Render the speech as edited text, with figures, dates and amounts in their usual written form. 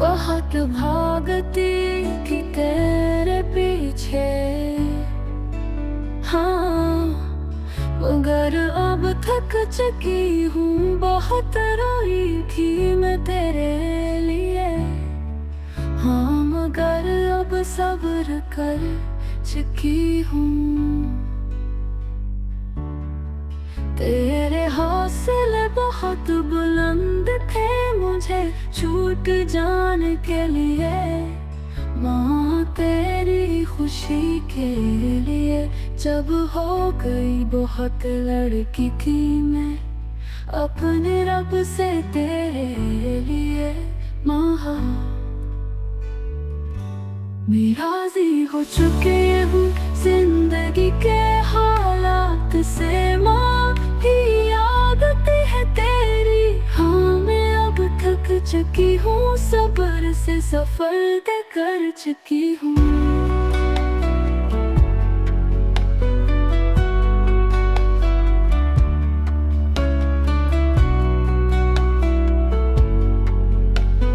बहुत भागती थी तेरे पीछे, हाँ, मगर अब थक चुकी हूँ। बहुत रोई थी मैं तेरे लिए, हाँ, मगर अब सब्र कर चुकी हूँ। तेरे हौसले बहुत बुलंद थे, मुझे छूट जाने के लिए। माँ तेरी खुशी के लिए जब हो गई बहुत लड़की थी मैं, अपने रब से तेरे लिए माँ मैं राजी हो चुकी हूँ जिंदगी के हालात से। माँ की आदत है तेरी, हाँ, मैं अब थक चुकी हूँ, सब्र से सफर तय कर चुकी हूँ।